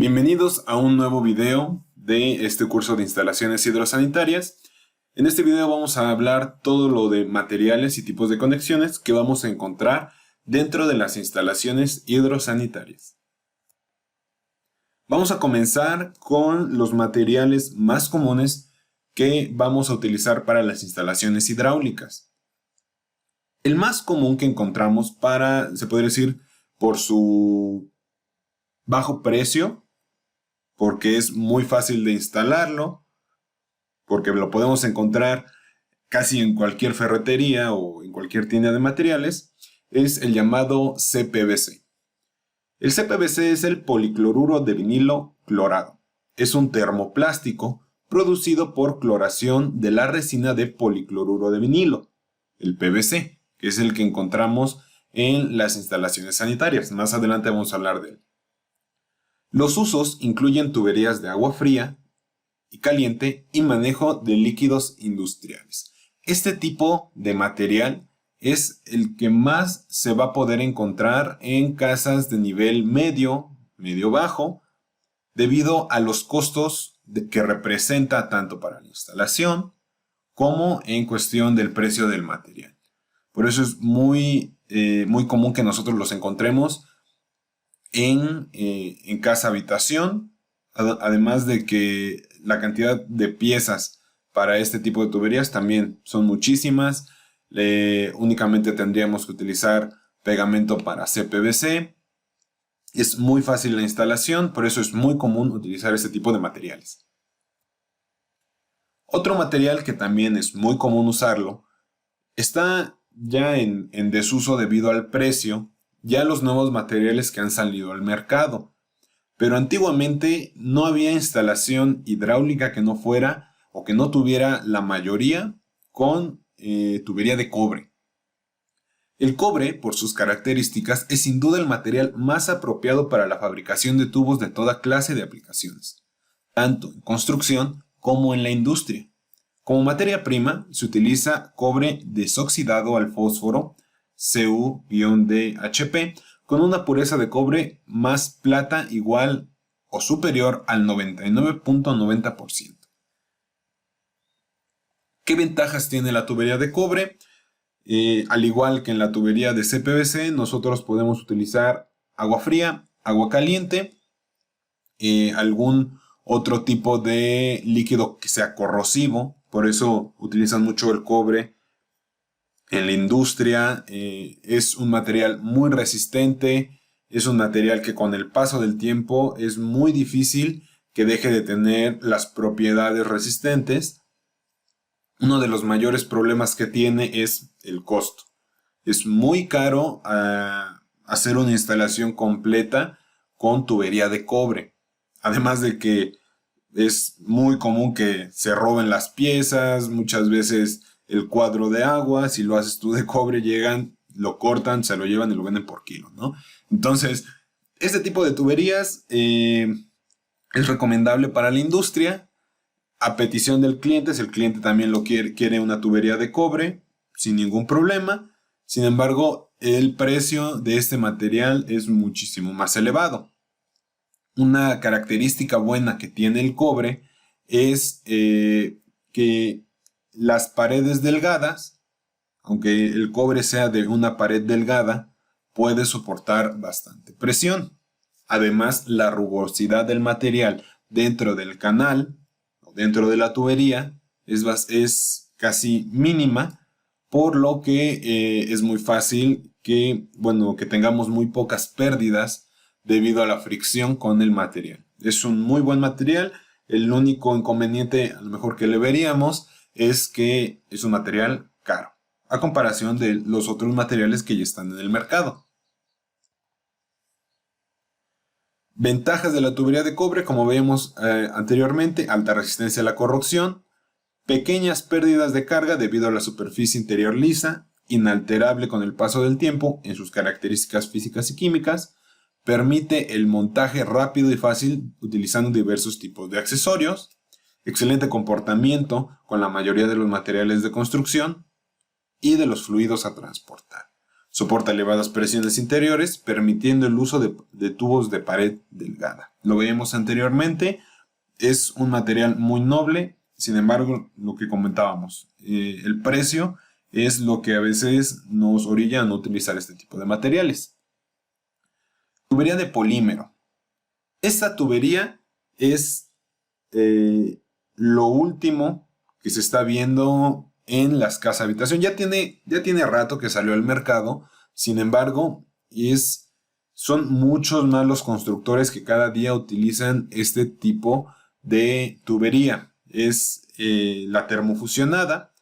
Bienvenidos a un nuevo video de este curso de instalaciones hidrosanitarias. En este video vamos a hablar todo lo de materiales y tipos de conexiones que vamos a encontrar dentro de las instalaciones hidrosanitarias. Vamos a comenzar con los materiales más comunes que vamos a utilizar para las instalaciones hidráulicas. El más común que encontramos se podría decir, por su bajo precio, porque es muy fácil de instalarlo, porque lo podemos encontrar casi en cualquier ferretería o en cualquier tienda de materiales, es el llamado CPVC. El CPVC es el policloruro de vinilo clorado. Es un termoplástico producido por cloración de la resina de policloruro de vinilo, el PVC, que es el que encontramos en las instalaciones sanitarias. Más adelante vamos a hablar de él. Los usos incluyen tuberías de agua fría y caliente y manejo de líquidos industriales. Este tipo de material es el que más se va a poder encontrar en casas de nivel medio bajo, debido a los costos que representa tanto para la instalación como en cuestión del precio del material. Por eso es muy común que nosotros los encontremos en casa habitación, además de que la cantidad de piezas para este tipo de tuberías también son muchísimas. Únicamente tendríamos que utilizar pegamento para CPVC. Es muy fácil la instalación, por eso es muy común utilizar este tipo de materiales. Otro material que también es muy común usarlo está ya en desuso debido al precio, ya los nuevos materiales que han salido al mercado. Pero antiguamente no había instalación hidráulica que no fuera o que no tuviera la mayoría con tubería de cobre. El cobre, por sus características, es sin duda el material más apropiado para la fabricación de tubos de toda clase de aplicaciones, tanto en construcción como en la industria. Como materia prima se utiliza cobre desoxidado al fósforo, Cu-DHP, con una pureza de cobre más plata igual o superior al 99.90%. ¿Qué ventajas tiene la tubería de cobre? Al igual que en la tubería de CPVC, nosotros podemos utilizar agua fría, agua caliente, algún otro tipo de líquido que sea corrosivo. Por eso utilizan mucho el cobre en la industria. Es un material muy resistente, es un material que con el paso del tiempo es muy difícil que deje de tener las propiedades resistentes. Uno de los mayores problemas que tiene es el costo. Es muy caro hacer una instalación completa con tubería de cobre. Además de que es muy común que se roben las piezas, muchas veces el cuadro de agua, si lo haces tú de cobre, llegan, lo cortan, se lo llevan y lo venden por kilo, ¿no? Entonces, este tipo de tuberías es recomendable para la industria, a petición del cliente. Si el cliente también lo quiere una tubería de cobre, sin ningún problema. Sin embargo, el precio de este material es muchísimo más elevado. Una característica buena que tiene el cobre es que las paredes delgadas, aunque el cobre sea de una pared delgada, puede soportar bastante presión. Además, la rugosidad del material dentro del canal o dentro de la tubería es casi mínima, por lo que es muy fácil que tengamos muy pocas pérdidas debido a la fricción con el material. Es un muy buen material. El único inconveniente a lo mejor que le veríamos es que es un material caro a comparación de los otros materiales que ya están en el mercado. Ventajas de la tubería de cobre, como veíamos anteriormente: alta resistencia a la corrosión, pequeñas pérdidas de carga debido a la superficie interior lisa, inalterable con el paso del tiempo en sus características físicas y químicas, permite el montaje rápido y fácil utilizando diversos tipos de accesorios, excelente comportamiento con la mayoría de los materiales de construcción y de los fluidos a transportar. Soporta elevadas presiones interiores, permitiendo el uso de tubos de pared delgada. Lo veíamos anteriormente, es un material muy noble, sin embargo, lo que comentábamos, el precio es lo que a veces nos orilla a no utilizar este tipo de materiales. Tubería de polímero. Esta tubería es lo último que se está viendo en las casas habitación. Ya tiene rato que salió al mercado, sin embargo, son muchos más los constructores que cada día utilizan este tipo de tubería. Es la termofusionada,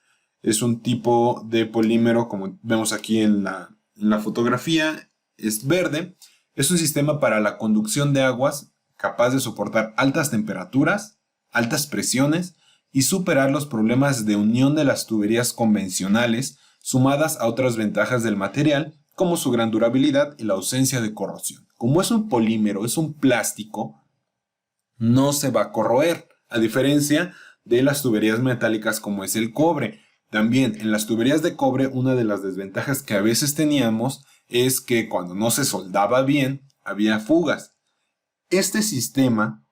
es un tipo de polímero como vemos aquí en la fotografía, es verde. Es un sistema para la conducción de aguas capaz de soportar altas temperaturas, altas presiones y superar los problemas de unión de las tuberías convencionales, sumadas a otras ventajas del material, como su gran durabilidad y la ausencia de corrosión. Como es un polímero, es un plástico, no se va a corroer, a diferencia de las tuberías metálicas como es el cobre. También en las tuberías de cobre, una de las desventajas que a veces teníamos es que cuando no se soldaba bien, había fugas. Este sistema,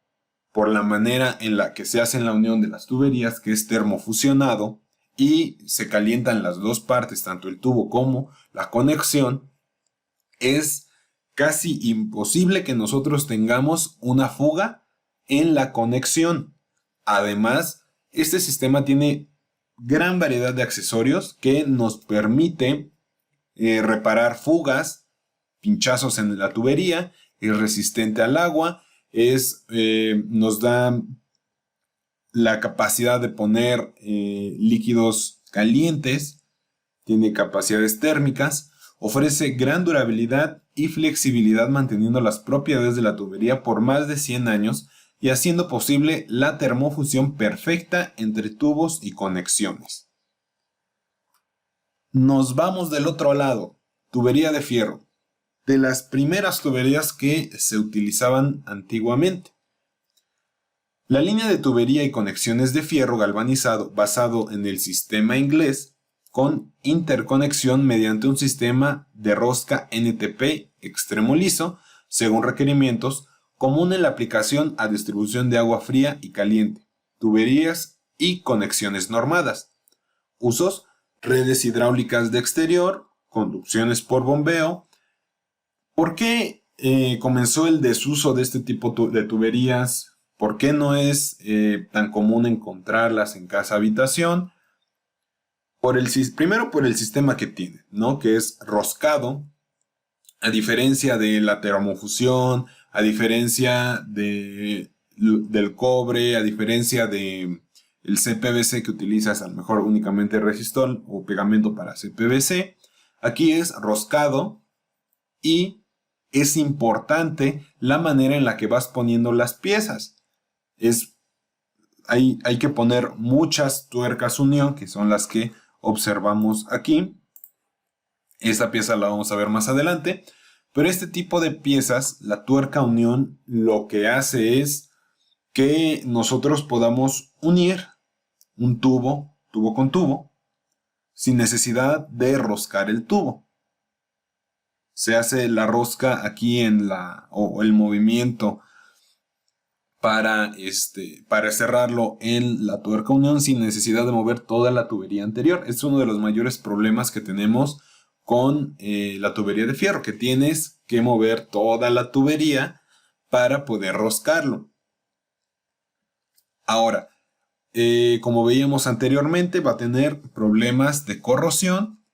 por la manera en la que se hace la unión de las tuberías, que es termofusionado, y se calientan las dos partes, tanto el tubo como la conexión, es casi imposible que nosotros tengamos una fuga en la conexión. Además, este sistema tiene gran variedad de accesorios que nos permite reparar fugas, pinchazos en la tubería, es resistente al agua, nos da la capacidad de poner líquidos calientes, tiene capacidades térmicas, ofrece gran durabilidad y flexibilidad manteniendo las propiedades de la tubería por más de 100 años y haciendo posible la termofusión perfecta entre tubos y conexiones. Nos vamos del otro lado, tubería de fierro, de las primeras tuberías que se utilizaban antiguamente. La línea de tubería y conexiones de fierro galvanizado basado en el sistema inglés con interconexión mediante un sistema de rosca NTP extremo liso, según requerimientos, común en la aplicación a distribución de agua fría y caliente, tuberías y conexiones normadas. Usos: redes hidráulicas de exterior, conducciones por bombeo. ¿Por qué comenzó el desuso de este tipo de tuberías? ¿Por qué no es tan común encontrarlas en casa habitación? Primero por el sistema que tiene, ¿no? Que es roscado, a diferencia de la termofusión, a diferencia del cobre, a diferencia del CPVC que utilizas a lo mejor únicamente resistol o pegamento para CPVC. Aquí es roscado y es importante la manera en la que vas poniendo las piezas. Hay que poner muchas tuercas unión, que son las que observamos aquí. Esta pieza la vamos a ver más adelante. Pero este tipo de piezas, la tuerca unión, lo que hace es que nosotros podamos unir un tubo con tubo, sin necesidad de roscar el tubo. Se hace la rosca aquí o el movimiento para cerrarlo en la tuerca unión sin necesidad de mover toda la tubería anterior. Es uno de los mayores problemas que tenemos con la tubería de fierro, que tienes que mover toda la tubería para poder roscarlo. Ahora, como veíamos anteriormente, va a tener problemas de corrosión,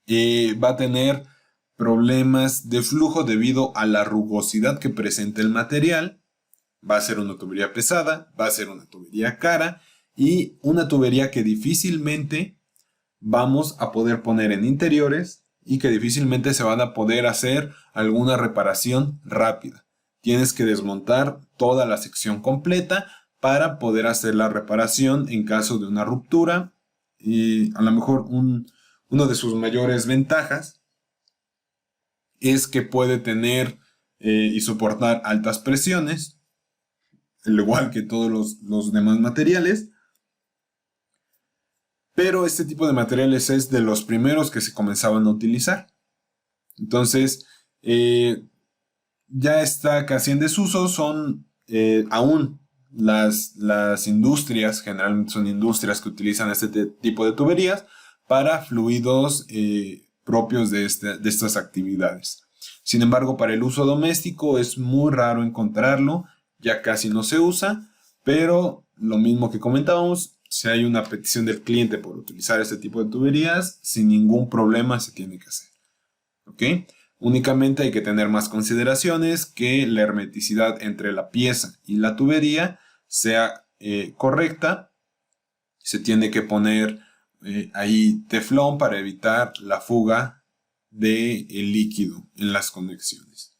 va a tener problemas de flujo debido a la rugosidad que presenta el material. Va a ser una tubería pesada, va a ser una tubería cara y una tubería que difícilmente vamos a poder poner en interiores y que difícilmente se van a poder hacer alguna reparación rápida. Tienes que desmontar toda la sección completa para poder hacer la reparación en caso de una ruptura. Y a lo mejor uno de sus mayores ventajas es que puede tener y soportar altas presiones, al igual que todos los demás materiales. pero este tipo de materiales es de los primeros que se comenzaban a utilizar. Entonces, ya está casi en desuso, son aún las industrias, generalmente son industrias que utilizan este tipo de tuberías para fluidos propios de estas actividades. Sin embargo, para el uso doméstico es muy raro encontrarlo, ya casi no se usa, pero lo mismo que comentábamos, si hay una petición del cliente por utilizar este tipo de tuberías, sin ningún problema se tiene que hacer. ¿Ok? Únicamente hay que tener más consideraciones, que la hermeticidad entre la pieza y la tubería sea correcta. Se tiene que poner ahí teflón para evitar la fuga del líquido en las conexiones.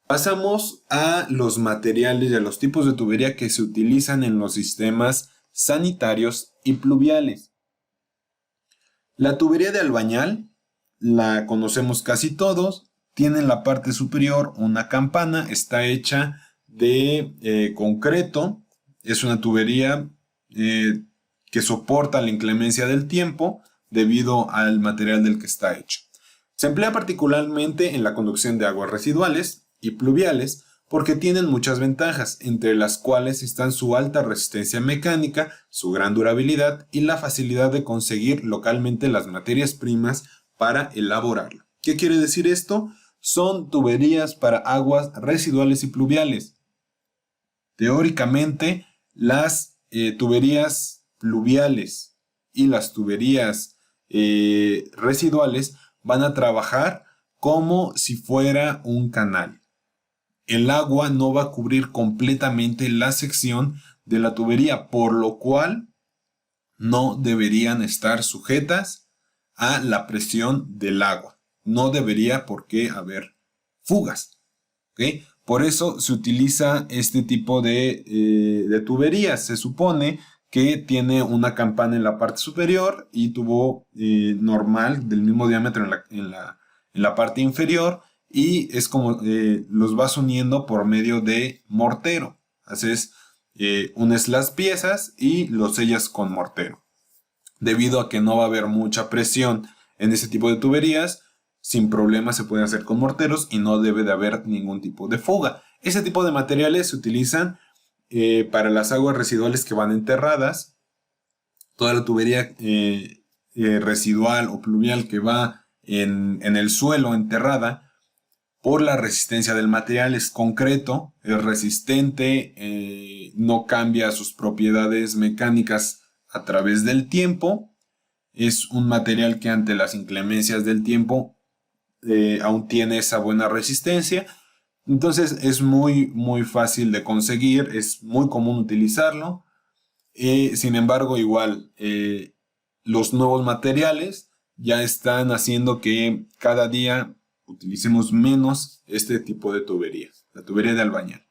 Pasamos a los materiales y a los tipos de tubería que se utilizan en los sistemas sanitarios y pluviales. La tubería de albañal la conocemos casi todos. Tiene en la parte superior una campana, está hecha de concreto. Es una tubería que soporta la inclemencia del tiempo debido al material del que está hecho. Se emplea particularmente en la conducción de aguas residuales y pluviales porque tienen muchas ventajas, entre las cuales están su alta resistencia mecánica, su gran durabilidad y la facilidad de conseguir localmente las materias primas para elaborarla. ¿Qué quiere decir esto? Son tuberías para aguas residuales y pluviales. Teóricamente, las tuberías pluviales y las tuberías residuales van a trabajar como si fuera un canal. El agua no va a cubrir completamente la sección de la tubería, por lo cual no deberían estar sujetas a la presión del agua. No debería por qué haber fugas. ¿Okay? Por eso se utiliza este tipo de tuberías. Se supone que tiene una campana en la parte superior y tubo normal del mismo diámetro en la parte inferior, y es como los vas uniendo por medio de mortero. Haces, unes las piezas y los sellas con mortero. Debido a que no va a haber mucha presión en ese tipo de tuberías, sin problema se puede hacer con morteros y no debe de haber ningún tipo de fuga. Ese tipo de materiales se utilizan para las aguas residuales que van enterradas. Toda la tubería residual o pluvial que va en el suelo enterrada, por la resistencia del material, es concreto, es resistente, no cambia sus propiedades mecánicas a través del tiempo. Es un material que ante las inclemencias del tiempo aún tiene esa buena resistencia. Entonces es muy fácil de conseguir, es muy común utilizarlo. Sin embargo, igual, los nuevos materiales ya están haciendo que cada día utilicemos menos este tipo de tuberías, la tubería de albañal.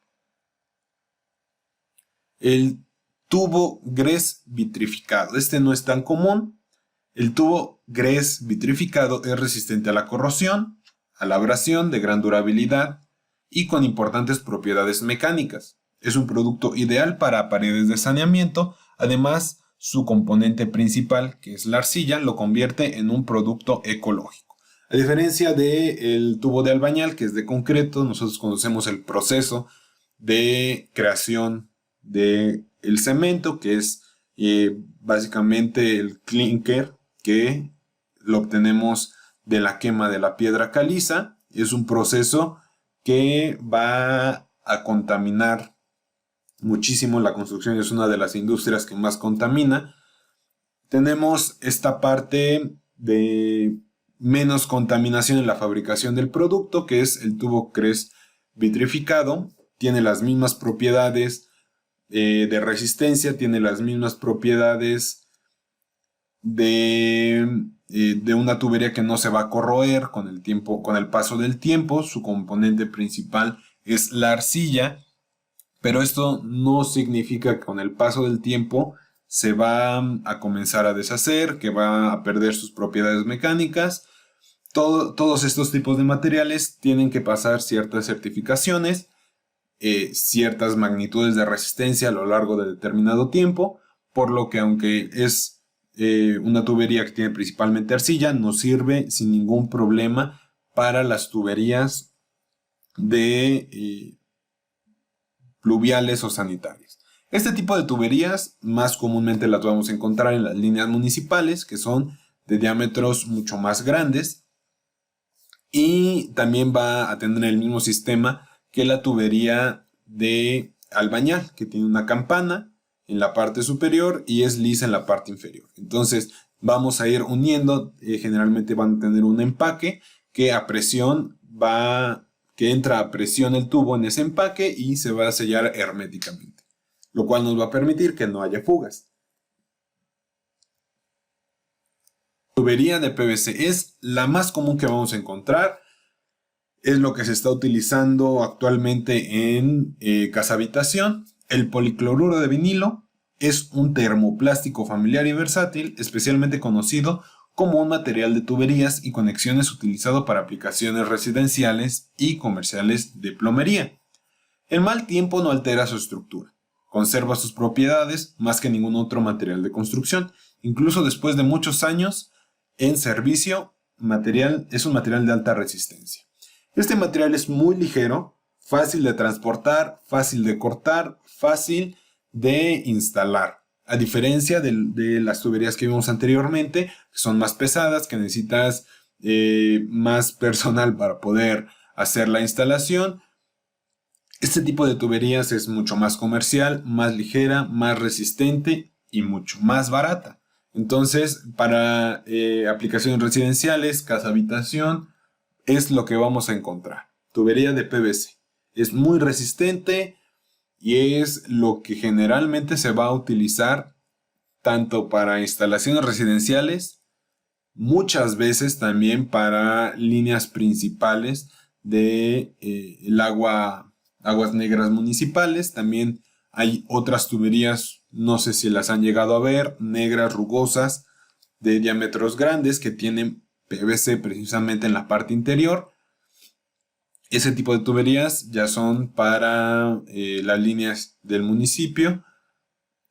El tubo grés vitrificado. Este no es tan común. El tubo grés vitrificado es resistente a la corrosión, a la abrasión, de gran durabilidad y con importantes propiedades mecánicas. Es un producto ideal para paredes de saneamiento. Además, su componente principal, que es la arcilla, lo convierte en un producto ecológico. A diferencia del tubo de albañal, que es de concreto, nosotros conocemos el proceso de creación del cemento, que es básicamente el clinker, que lo obtenemos de la quema de la piedra caliza. Es un proceso que va a contaminar muchísimo. La construcción es una de las industrias que más contamina. Tenemos esta parte de menos contaminación en la fabricación del producto, que es el tubo grés vitrificado. Tiene las mismas propiedades de resistencia, tiene las mismas propiedades de una tubería que no se va a corroer con el tiempo, con el paso del tiempo. Su componente principal es la arcilla, pero esto no significa que con el paso del tiempo se va a comenzar a deshacer, que va a perder sus propiedades mecánicas. Todos estos tipos de materiales tienen que pasar ciertas certificaciones, ciertas magnitudes de resistencia a lo largo de determinado tiempo, por lo que aunque es una tubería que tiene principalmente arcilla, nos sirve sin ningún problema para las tuberías de pluviales o sanitarias. Este tipo de tuberías más comúnmente las vamos a encontrar en las líneas municipales, que son de diámetros mucho más grandes, y también va a tener el mismo sistema que la tubería de albañal, que tiene una campana en la parte superior y es lisa en la parte inferior. Entonces vamos a ir uniendo, generalmente van a tener un empaque que a presión que entra a presión el tubo en ese empaque y se va a sellar herméticamente, lo cual nos va a permitir que no haya fugas. Tubería de PVC es la más común que vamos a encontrar. Es lo que se está utilizando actualmente en casa habitación. El policloruro de vinilo es un termoplástico familiar y versátil, especialmente conocido como un material de tuberías y conexiones utilizado para aplicaciones residenciales y comerciales de plomería. El mal tiempo no altera su estructura. Conserva sus propiedades más que ningún otro material de construcción. Incluso después de muchos años en servicio, es un material de alta resistencia. Este material es muy ligero, fácil de transportar, fácil de cortar, fácil de instalar. A diferencia de las tuberías que vimos anteriormente, que son más pesadas, que necesitas más personal para poder hacer la instalación. Este tipo de tuberías es mucho más comercial, más ligera, más resistente y mucho más barata. Entonces, para aplicaciones residenciales, casa habitación, es lo que vamos a encontrar. Tubería de PVC. Es muy resistente y es lo que generalmente se va a utilizar tanto para instalaciones residenciales, muchas veces también para líneas principales de aguas negras municipales. También hay otras tuberías, no sé si las han llegado a ver, negras, rugosas, de diámetros grandes que tienen PVC precisamente en la parte interior. Ese tipo de tuberías ya son para las líneas del municipio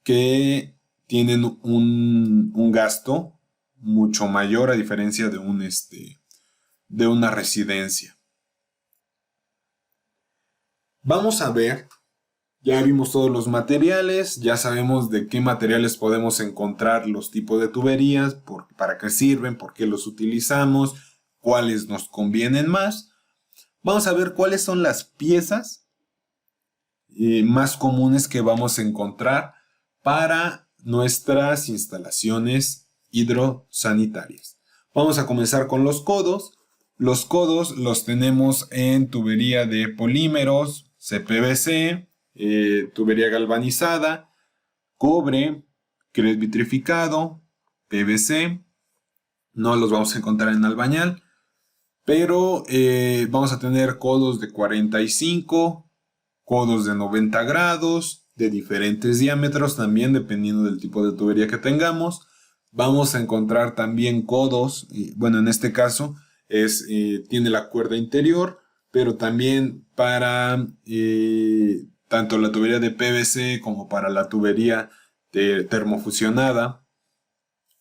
que tienen un gasto mucho mayor a diferencia de una residencia. Vamos a ver, ya vimos todos los materiales, ya sabemos de qué materiales podemos encontrar los tipos de tuberías, para qué sirven, por qué los utilizamos, cuáles nos convienen más. Vamos a ver cuáles son las piezas más comunes que vamos a encontrar para nuestras instalaciones hidrosanitarias. Vamos a comenzar con los codos. Los codos los tenemos en tubería de polímeros, CPVC, tubería galvanizada, cobre, cret vitrificado, PVC. No los vamos a encontrar en albañal, pero vamos a tener codos de 45, codos de 90 grados, de diferentes diámetros también dependiendo del tipo de tubería que tengamos. Vamos a encontrar también codos, bueno, en este caso tiene la cuerda interior, pero también para tanto la tubería de PVC como para la tubería de termofusionada.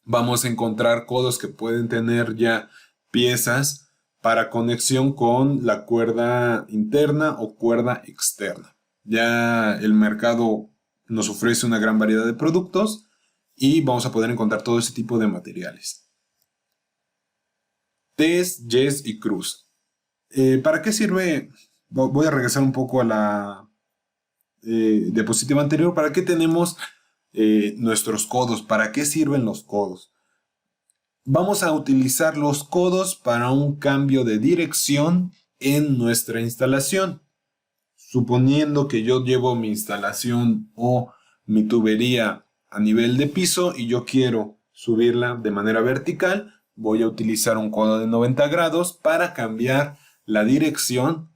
Vamos a encontrar codos que pueden tener ya piezas para conexión con la cuerda interna o cuerda externa. Ya el mercado nos ofrece una gran variedad de productos y vamos a poder encontrar todo ese tipo de materiales. Ts, yes y cruz. ¿Para qué sirve? Voy a regresar un poco a la diapositiva anterior. ¿Para qué tenemos nuestros codos? ¿Para qué sirven los codos? Vamos a utilizar los codos para un cambio de dirección en nuestra instalación. Suponiendo que yo llevo mi instalación o mi tubería a nivel de piso y yo quiero subirla de manera vertical, voy a utilizar un codo de 90 grados para cambiar la dirección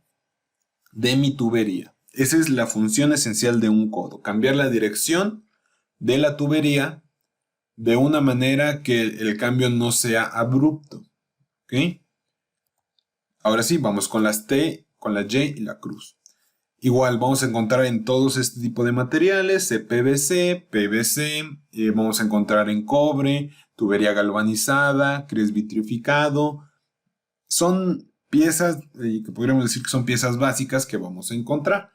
de mi tubería. Esa es la función esencial de un codo, cambiar la dirección de la tubería de una manera que el cambio no sea abrupto. ¿Ok? Ahora sí, vamos con las T, con la Y y la cruz. Igual vamos a encontrar en todos este tipo de materiales, CPVC, PVC, vamos a encontrar en cobre, tubería galvanizada, cres vitrificado. Son piezas que podríamos decir que son piezas básicas que vamos a encontrar.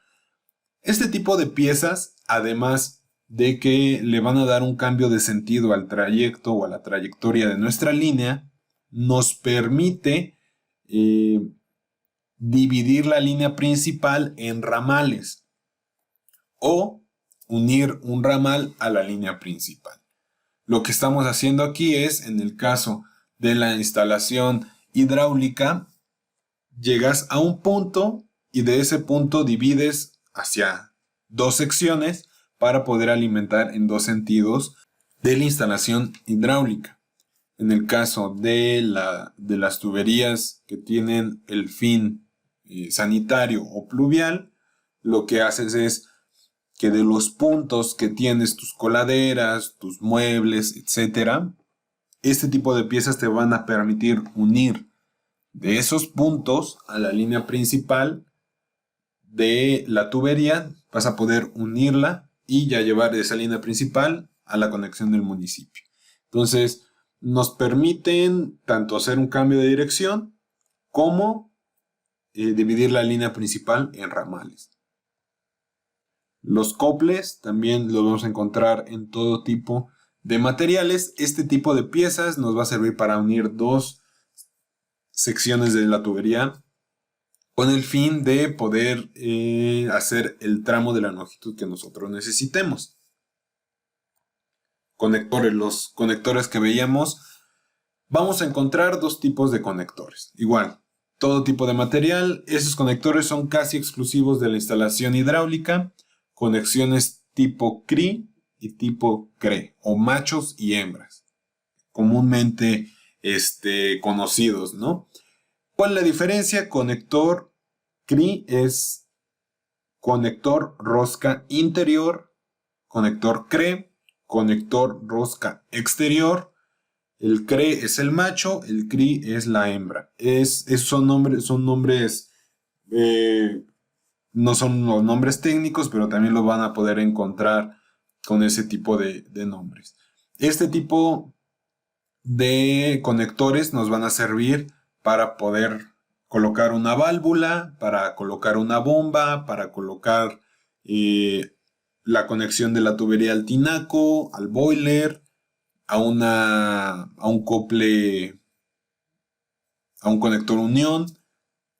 Este tipo de piezas, además de que le van a dar un cambio de sentido al trayecto o a la trayectoria de nuestra línea, nos permite dividir la línea principal en ramales o unir un ramal a la línea principal. Lo que estamos haciendo aquí es, en el caso de la instalación hidráulica, llegas a un punto y de ese punto divides hacia dos secciones para poder alimentar en dos sentidos de la instalación hidráulica. En el caso de las tuberías que tienen el fin sanitario o pluvial, lo que haces es que de los puntos que tienes tus coladeras, tus muebles, etc., este tipo de piezas te van a permitir unir de esos puntos a la línea principal de la tubería. Vas a poder unirla y ya llevar esa línea principal a la conexión del municipio. Entonces, nos permiten tanto hacer un cambio de dirección como dividir la línea principal en ramales. Los coples también los vamos a encontrar en todo tipo de materiales. Este tipo de piezas nos va a servir para unir dos secciones de la tubería con el fin de poder hacer el tramo de la longitud que nosotros necesitemos. Conectores, los conectores que veíamos, vamos a encontrar dos tipos de conectores. Igual, todo tipo de material. Esos conectores son casi exclusivos de la instalación hidráulica. Conexiones tipo CRI y tipo CRE, o machos y hembras, comúnmente conocidos, ¿no? ¿Cuál es la diferencia? Conector CRI es conector rosca interior, conector CRE, conector rosca exterior. El CRE es el macho, el CRI es la hembra. Son nombres no son los nombres técnicos, pero también lo van a poder encontrar con ese tipo de nombres. Este tipo de conectores nos van a servir para poder colocar una válvula, para colocar una bomba, para colocar la conexión de la tubería al tinaco, al boiler, a un cople, a un conector unión.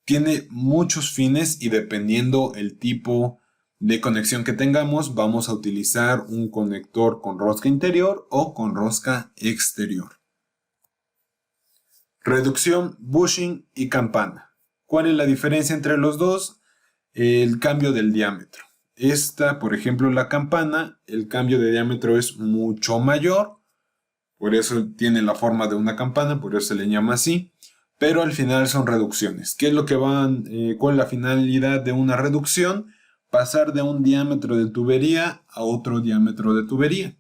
Tiene muchos fines y dependiendo el tipo de conexión que tengamos, vamos a utilizar un conector con rosca interior o con rosca exterior. Reducción, bushing y campana. ¿Cuál es la diferencia entre los dos? El cambio del diámetro. Esta, por ejemplo, la campana, el cambio de diámetro es mucho mayor, por eso tiene la forma de una campana, por eso se le llama así. Pero al final son reducciones. ¿Qué es lo que cuál es la finalidad de una reducción? Pasar de un diámetro de tubería a otro diámetro de tubería.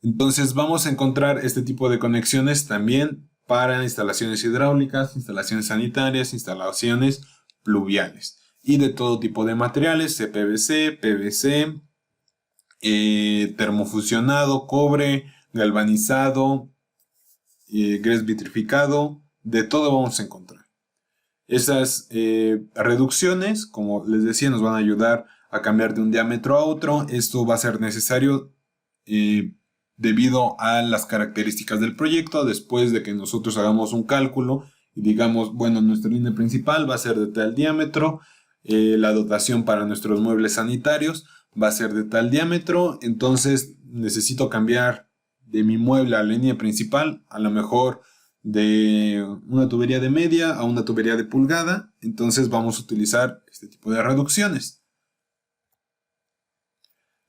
Entonces vamos a encontrar este tipo de conexiones también para instalaciones hidráulicas, instalaciones sanitarias, instalaciones pluviales y de todo tipo de materiales, CPVC, PVC, termofusionado, cobre, galvanizado, gres vitrificado, de todo vamos a encontrar. Esas reducciones, como les decía, nos van a ayudar a cambiar de un diámetro a otro. Esto va a ser necesario debido a las características del proyecto. Después de que nosotros hagamos un cálculo y digamos, bueno, nuestra línea principal va a ser de tal diámetro, la dotación para nuestros muebles sanitarios va a ser de tal diámetro, entonces necesito cambiar de mi mueble a la línea principal, a lo mejor de una tubería de media a una tubería de pulgada. Entonces vamos a utilizar este tipo de reducciones.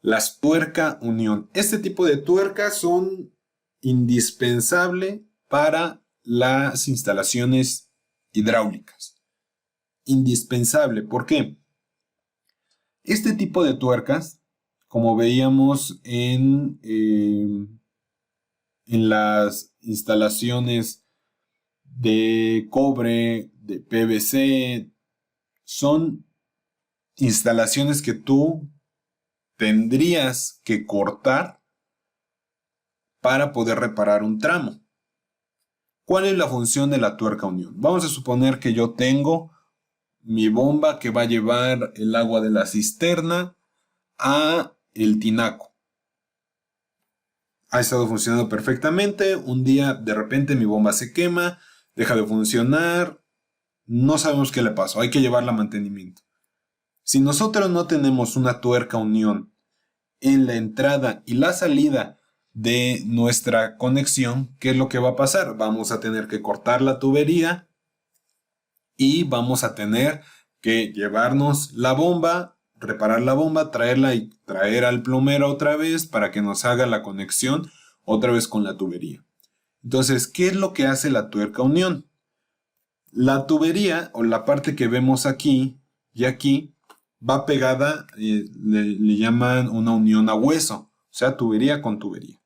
Las tuerca unión. Este tipo de tuercas son indispensables para las instalaciones hidráulicas. Indispensable. ¿Por qué? Este tipo de tuercas, como veíamos en las instalaciones de cobre, de PVC, son instalaciones que tú tendrías que cortar para poder reparar un tramo. ¿Cuál es la función de la tuerca unión? Vamos a suponer que yo tengo mi bomba que va a llevar el agua de la cisterna a el tinaco. Ha estado funcionando perfectamente. Un día de repente mi bomba se quema, deja de funcionar. No sabemos qué le pasó. Hay que llevarla a mantenimiento. Si nosotros no tenemos una tuerca unión en la entrada y la salida de nuestra conexión, ¿qué es lo que va a pasar? Vamos a tener que cortar la tubería y vamos a tener que llevarnos la bomba, reparar la bomba, traerla y traer al plomero otra vez para que nos haga la conexión otra vez con la tubería. Entonces, ¿qué es lo que hace la tuerca unión? La tubería o la parte que vemos aquí y aquí va pegada, le llaman una unión a hueso, o sea, tubería con tubería.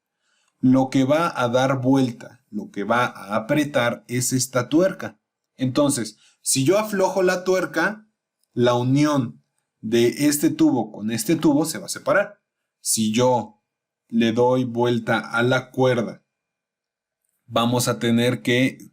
Lo que va a dar vuelta, lo que va a apretar es esta tuerca. Entonces, si yo aflojo la tuerca, la unión de este tubo con este tubo se va a separar. Si yo le doy vuelta a la cuerda, vamos a tener que,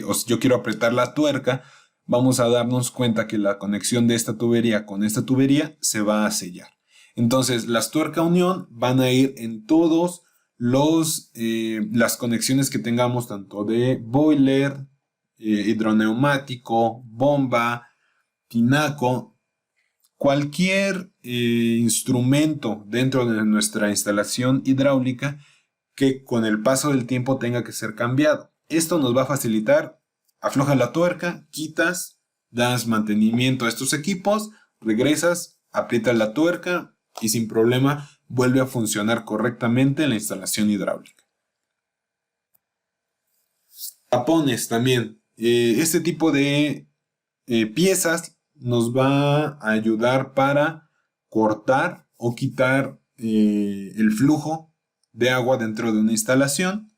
o si yo quiero apretar la tuerca, vamos a darnos cuenta que la conexión de esta tubería con esta tubería se va a sellar. Entonces, las tuerca unión van a ir en todos las conexiones que tengamos, tanto de boiler, hidroneumático, bomba, tinaco, cualquier instrumento dentro de nuestra instalación hidráulica que con el paso del tiempo tenga que ser cambiado. Esto nos va a facilitar, aflojas la tuerca, quitas, das mantenimiento a estos equipos, regresas, aprietas la tuerca y sin problema vuelve a funcionar correctamente la instalación hidráulica. Tapones también. Este tipo de piezas nos va a ayudar para cortar o quitar el flujo de agua dentro de una instalación.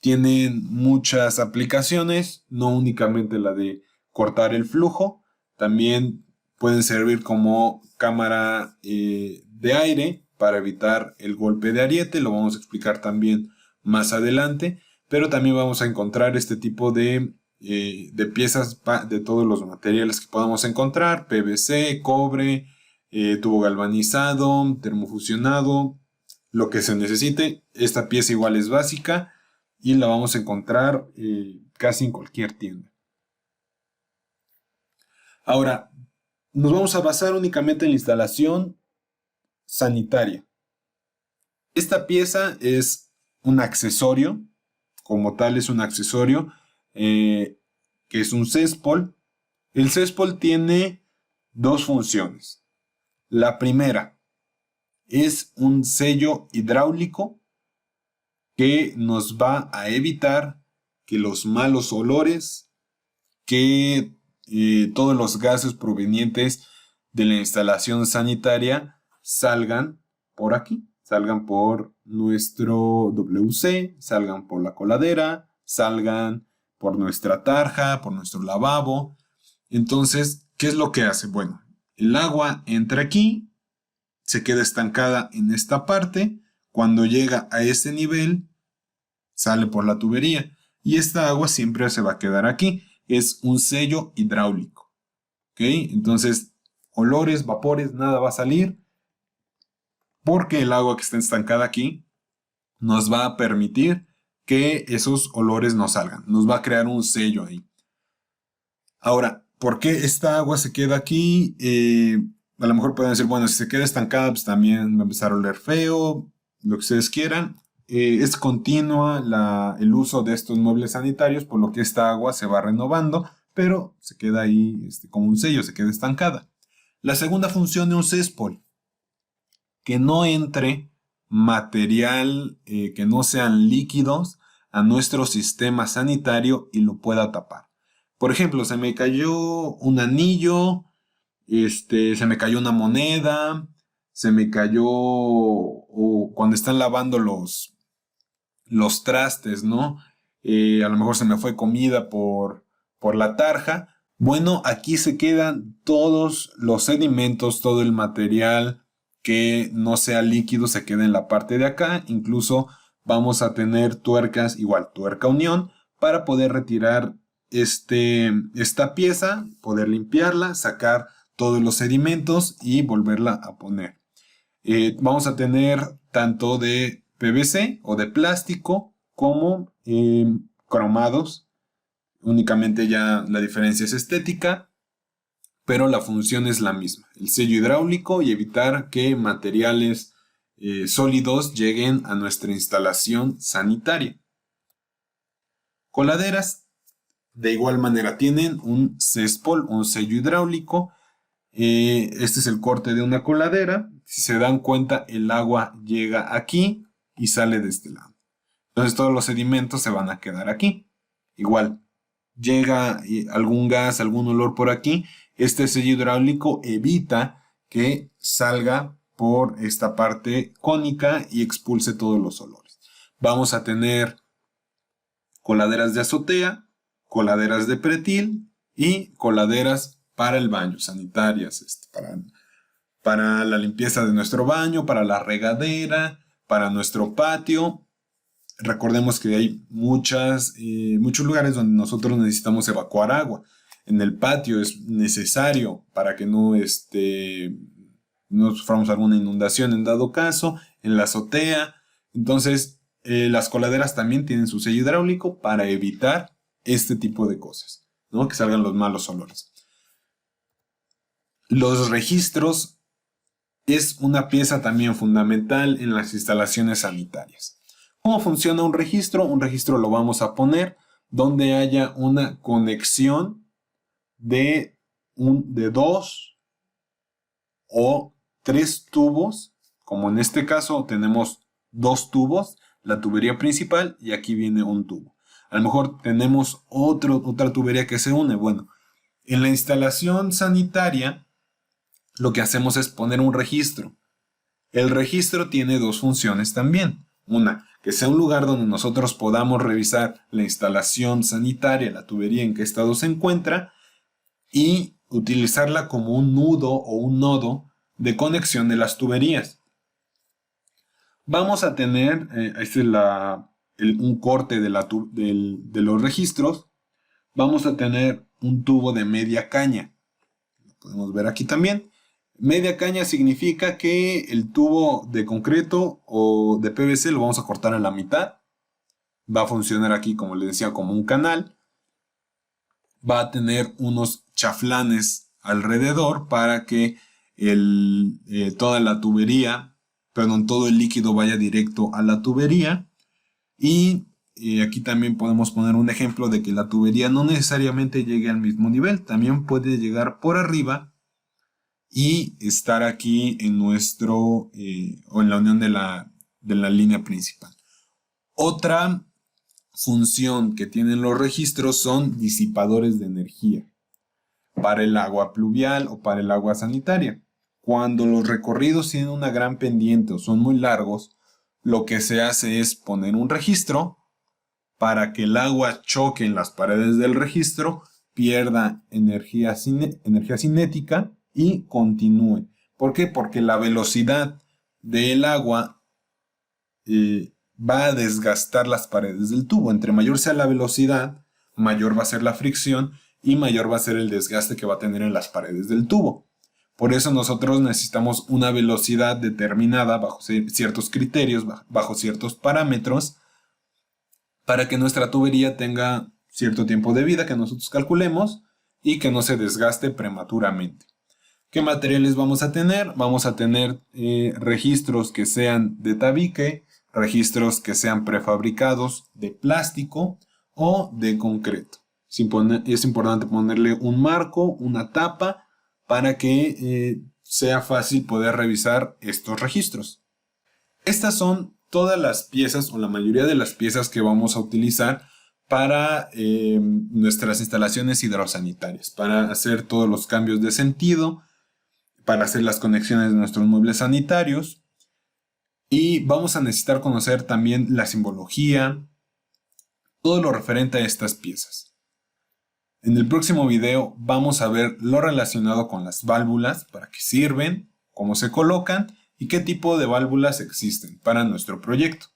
Tienen muchas aplicaciones, no únicamente la de cortar el flujo, también pueden servir como cámara de aire para evitar el golpe de ariete, lo vamos a explicar también más adelante, pero también vamos a encontrar este tipo de piezas de todos los materiales que podamos encontrar, PVC, cobre, tubo galvanizado, termofusionado, lo que se necesite. Esta pieza igual es básica y la vamos a encontrar casi en cualquier tienda. Ahora, nos vamos a basar únicamente en la instalación sanitaria. Esta pieza es un accesorio, como tal es un accesorio, que es un céspol. El céspol tiene dos funciones. La primera es un sello hidráulico que nos va a evitar que los malos olores, que todos los gases provenientes de la instalación sanitaria salgan por aquí, salgan por nuestro WC, salgan por la coladera, salgan por nuestra tarja, por nuestro lavabo. Entonces, ¿qué es lo que hace? Bueno, el agua entra aquí, se queda estancada en esta parte. Cuando llega a este nivel, sale por la tubería y esta agua siempre se va a quedar aquí. Es un sello hidráulico. ¿Ok? Entonces, olores, vapores, nada va a salir porque el agua que está estancada aquí nos va a permitir que esos olores no salgan. Nos va a crear un sello ahí. Ahora, ¿por qué esta agua se queda aquí? A lo mejor pueden decir, bueno, si se queda estancada, pues también va a empezar a oler feo, lo que ustedes quieran. Es continua el uso de estos muebles sanitarios, por lo que esta agua se va renovando, pero se queda ahí como un sello, se queda estancada. La segunda función de un céspol, que no entre material, que no sean líquidos a nuestro sistema sanitario y lo pueda tapar. Por ejemplo, se me cayó un anillo, se me cayó una moneda, se me cayó, o cuando están lavando los trastes, ¿no? A lo mejor se me fue comida por la tarja, Bueno, aquí se quedan todos los sedimentos, todo el material que no sea líquido se queda en la parte de acá. Incluso vamos a tener tuercas, igual tuerca unión, para poder retirar esta pieza, poder limpiarla, sacar todos los sedimentos y volverla a poner. Vamos a tener tanto de PVC o de plástico como cromados. Únicamente ya la diferencia es estética, pero la función es la misma. El sello hidráulico y evitar que materiales sólidos lleguen a nuestra instalación sanitaria. Coladeras, de igual manera, tienen un CESPOL, un sello hidráulico. Este es el corte de una coladera. Si se dan cuenta, el agua llega aquí y sale de este lado. Entonces todos los sedimentos se van a quedar aquí. Igual, llega algún gas, algún olor por aquí. Este sello hidráulico evita que salga por esta parte cónica y expulse todos los olores. Vamos a tener coladeras de azotea, coladeras de pretil y coladeras para el baño, sanitarias, para la limpieza de nuestro baño, para la regadera, para nuestro patio. Recordemos que hay muchos lugares donde nosotros necesitamos evacuar agua. En el patio es necesario para que no suframos alguna inundación en dado caso, en la azotea. Entonces, las coladeras también tienen su sello hidráulico para evitar este tipo de cosas, ¿no? Que salgan los malos olores. Los registros es una pieza también fundamental en las instalaciones sanitarias. ¿Cómo funciona un registro? Un registro lo vamos a poner donde haya una conexión de 2 o 3 tubos, como en este caso tenemos 2 tubos, la tubería principal y aquí viene un tubo. A lo mejor tenemos otra tubería que se une. Bueno, en la instalación sanitaria lo que hacemos es poner un registro. El registro tiene 2 funciones también. Una, que sea un lugar donde nosotros podamos revisar la instalación sanitaria, la tubería en qué estado se encuentra, y utilizarla como un nudo o un nodo de conexión de las tuberías. Vamos a tener, este es un corte de los registros. Vamos a tener un tubo de media caña. Lo podemos ver aquí también. Media caña significa que el tubo de concreto o de PVC lo vamos a cortar a la mitad. Va a funcionar aquí, como les decía, como un canal. Va a tener unos chaflanes alrededor para que toda la tubería, perdón, todo el líquido vaya directo a la tubería. Y aquí también podemos poner un ejemplo de que la tubería no necesariamente llegue al mismo nivel. También puede llegar por arriba y estar aquí en o en la unión de la línea principal. Otra función que tienen los registros son disipadores de energía para el agua pluvial o para el agua sanitaria. Cuando los recorridos tienen una gran pendiente o son muy largos, lo que se hace es poner un registro para que el agua choque en las paredes del registro, pierda energía cinética y continúe. ¿Por qué? Porque la velocidad del agua va a desgastar las paredes del tubo. Entre mayor sea la velocidad, mayor va a ser la fricción y mayor va a ser el desgaste que va a tener en las paredes del tubo. Por eso nosotros necesitamos una velocidad determinada bajo ciertos criterios, bajo ciertos parámetros, para que nuestra tubería tenga cierto tiempo de vida que nosotros calculemos y que no se desgaste prematuramente. ¿Qué materiales vamos a tener? Vamos a tener registros que sean de tabique, registros que sean prefabricados de plástico o de concreto. Es importante ponerle un marco, una tapa, para que sea fácil poder revisar estos registros. Estas son todas las piezas o la mayoría de las piezas que vamos a utilizar para nuestras instalaciones hidrosanitarias, para hacer todos los cambios de sentido, para hacer las conexiones de nuestros muebles sanitarios. Y vamos a necesitar conocer también la simbología, todo lo referente a estas piezas. En el próximo video vamos a ver lo relacionado con las válvulas, para qué sirven, cómo se colocan y qué tipo de válvulas existen para nuestro proyecto.